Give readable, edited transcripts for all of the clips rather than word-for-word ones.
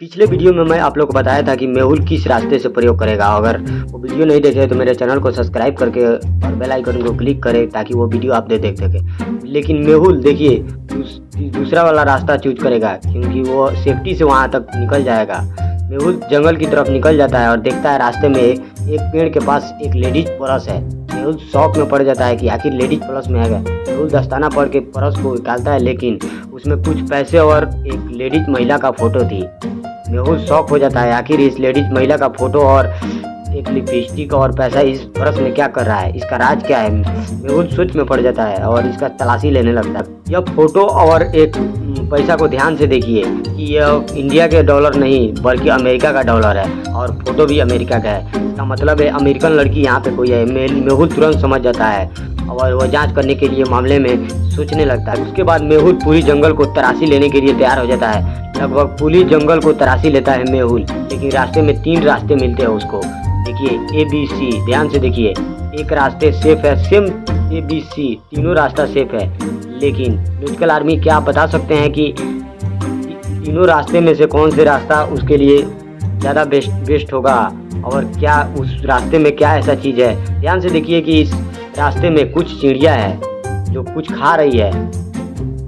पिछले वीडियो में मैं आप लोग को बताया था कि मेहुल किस रास्ते से प्रयोग करेगा। अगर वो वीडियो नहीं देखे तो मेरे चैनल को सब्सक्राइब करके और बेल आइकन को क्लिक करें ताकि वो वीडियो आप देख सकें। लेकिन मेहुल देखिए दूसरा वाला रास्ता चूज करेगा क्योंकि वो सेफ्टी से वहाँ तक निकल जाएगा। मेहुल जंगल की तरफ निकल जाता है और देखता है रास्ते में एक पेड़ के पास एक लेडीज पर्स है। मेहुल शौक में पड़ जाता है कि आखिर लेडीज पर्स में आ गया। मेहुल दस्ताना पढ़ के पर्स को निकालता है लेकिन उसमें कुछ पैसे और एक लेडीज महिला का फोटो थी। मेहुल शौक हो जाता है आखिर इस लेडीज महिला का फोटो और एक लिपस्टिक और पैसा इस पर्स में क्या कर रहा है, इसका राज क्या है। मेहुल सोच में पड़ जाता है और इसका तलाशी लेने लगता है। यह फोटो और एक पैसा को ध्यान से देखिए कि यह इंडिया के डॉलर नहीं बल्कि अमेरिका का डॉलर है और फोटो भी अमेरिका का है। इसका मतलब है अमेरिकन लड़की यहाँ पे कोई है। मेहुल तुरंत समझ जाता है और वह जांच करने के लिए मामले में सोचने लगता है। उसके बाद मेहुल पूरी जंगल को तलाशी लेने के लिए तैयार हो जाता है। लगभग पूरी जंगल को तलाशी लेता है मेहुल, लेकिन रास्ते में 3 रास्ते मिलते हैं उसको। देखिए ABC, ध्यान से देखिए। एक रास्ते सेफ है, सेम ABC तीनों रास्ता सेफ है। लेकिन लॉजिकल आर्मी क्या आप बता सकते हैं कि तीनों रास्ते में से कौन से रास्ता उसके लिए ज़्यादा बेस्ट होगा और क्या उस रास्ते में क्या ऐसा चीज़ है। ध्यान से देखिए कि इस रास्ते में कुछ चिड़िया है जो कुछ खा रही है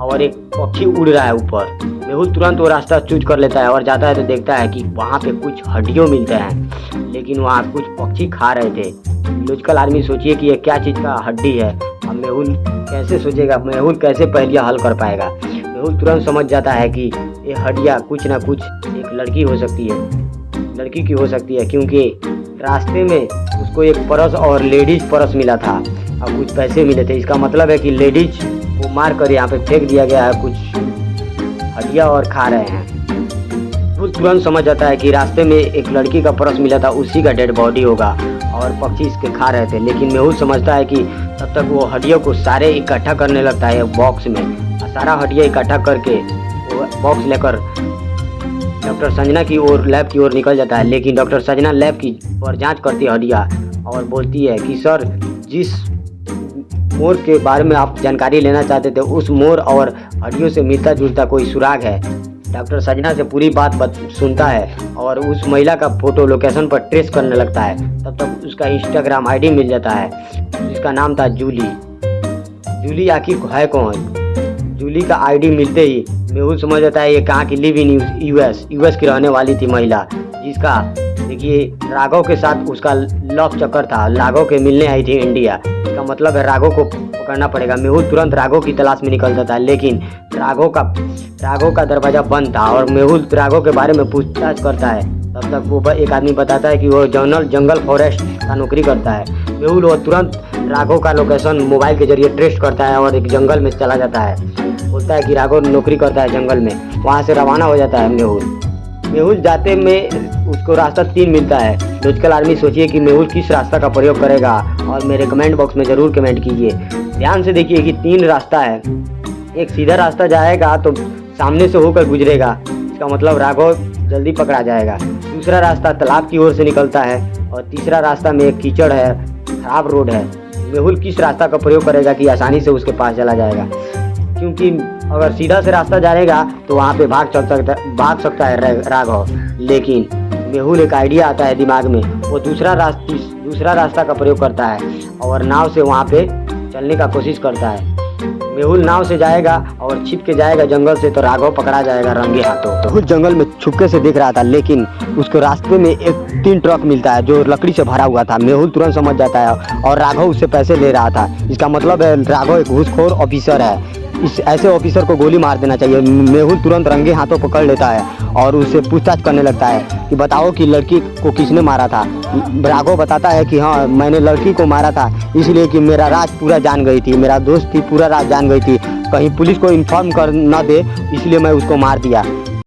और एक पक्षी उड़ रहा है ऊपर। मेहुल तुरंत वो रास्ता चूज कर लेता है और जाता है तो देखता है कि वहाँ पे कुछ हड्डियों मिलते हैं लेकिन वहाँ कुछ पक्षी खा रहे थे। लॉजिकल आर्मी सोचिए कि ये क्या चीज़ का हड्डी है। अब मेहुल कैसे सोचेगा, मेहुल कैसे पहेलियाँ हल कर पाएगा। मेहुल तुरंत समझ जाता है कि ये हड्डियाँ कुछ ना कुछ एक लड़की हो सकती है, लड़की की हो सकती है क्योंकि रास्ते में उसको एक पर्स और लेडीज पर्स मिला था और कुछ पैसे मिले थे। इसका मतलब है कि लेडीज को मार कर यहाँ पे फेंक दिया गया है, कुछ हड्डियाँ और खा रहे हैं। वो तुरंत समझ जाता है कि रास्ते में एक लड़की का पर्स मिला था, उसी का डेड बॉडी होगा और पक्षी इसके खा रहे थे। लेकिन मेहुल समझता है कि तब तक वो हड्डियों को सारे इकट्ठा करने लगता है बॉक्स में और सारा हड्डियाँ इकट्ठा करके वो बॉक्स लेकर डॉक्टर संजना की ओर लैब की ओर निकल जाता है। लेकिन डॉक्टर संजना लैब की पर जांच करती है हड्डियाँ और बोलती है कि सर जिस मोर के बारे में आप जानकारी लेना चाहते थे उस मोर और हड्डियों से मिलता जुलता कोई सुराग है। डॉक्टर संजना से पूरी बात सुनता है और उस महिला का फोटो लोकेशन पर ट्रेस करने लगता है। तब तक उसका इंस्टाग्राम आईडी मिल जाता है जिसका नाम था जूली। जूली आखिर है कौन? जूली का आईडी मिलते ही मेहुल समझ जाता है ये कहाँ की लिव इन यूएस की रहने वाली थी महिला, जिसका देखिए राघव के साथ उसका लव चक्कर था। राघव के मिलने आई थी इंडिया। इसका मतलब है राघव को पकड़ना पड़ेगा। मेहुल तुरंत राघव की तलाश में निकल जाता है लेकिन राघव का दरवाज़ा बंद था और मेहुल राघव के बारे में पूछताछ करता है। तब तक वो एक आदमी बताता है कि वो जंगल फॉरेस्ट का नौकरी करता है। मेहुल वो तुरंत राघव का लोकेशन मोबाइल के जरिए ट्रेस करता है और एक जंगल में चला जाता है। बोलता है कि राघव नौकरी करता है जंगल में। वहाँ से रवाना हो जाता है मेहुल जाते में उसको रास्ता 3 मिलता है। लॉजिकल आर्मी सोचिए कि मेहुल किस रास्ता का प्रयोग करेगा और मेरे कमेंट बॉक्स में ज़रूर कमेंट कीजिए। ध्यान से देखिए कि 3 रास्ता है। एक सीधा रास्ता जाएगा तो सामने से होकर गुजरेगा, इसका मतलब राघव जल्दी पकड़ा जाएगा। दूसरा रास्ता तालाब की ओर से निकलता है और तीसरा रास्ता में एक कीचड़ है, खराब रोड है। मेहुल किस रास्ता का प्रयोग करेगा कि आसानी से उसके पास चला जाएगा, क्योंकि अगर सीधा से रास्ता जाएगा तो वहाँ पे भाग सकता है राघव। लेकिन मेहुल एक आइडिया आता है दिमाग में, वो दूसरा रास्ता का प्रयोग करता है और नाव से वहाँ पे चलने का कोशिश करता है। मेहुल नाव से जाएगा और छिप के जाएगा जंगल से तो राघव पकड़ा जाएगा रंगे हाथों। मेहुल जंगल में छुपके से देख रहा था लेकिन उसको रास्ते में एक 3 ट्रक मिलता है जो लकड़ी से भरा हुआ था। मेहुल तुरंत समझ जाता है और राघव उससे पैसे ले रहा था। इसका मतलब है राघव एक घूसखोर ऑफिसर है। इस ऐसे ऑफिसर को गोली मार देना चाहिए। मेहुल तुरंत रंगे हाथों पकड़ लेता है और उससे पूछताछ करने लगता है कि बताओ कि लड़की को किसने मारा था। राघव बताता है कि हाँ मैंने लड़की को मारा था इसलिए कि मेरा राज पूरा जान गई थी, मेरा दोस्त थी पूरा राज जान गई थी, कहीं पुलिस को इन्फॉर्म कर ना दे इसलिए मैं उसको मार दिया।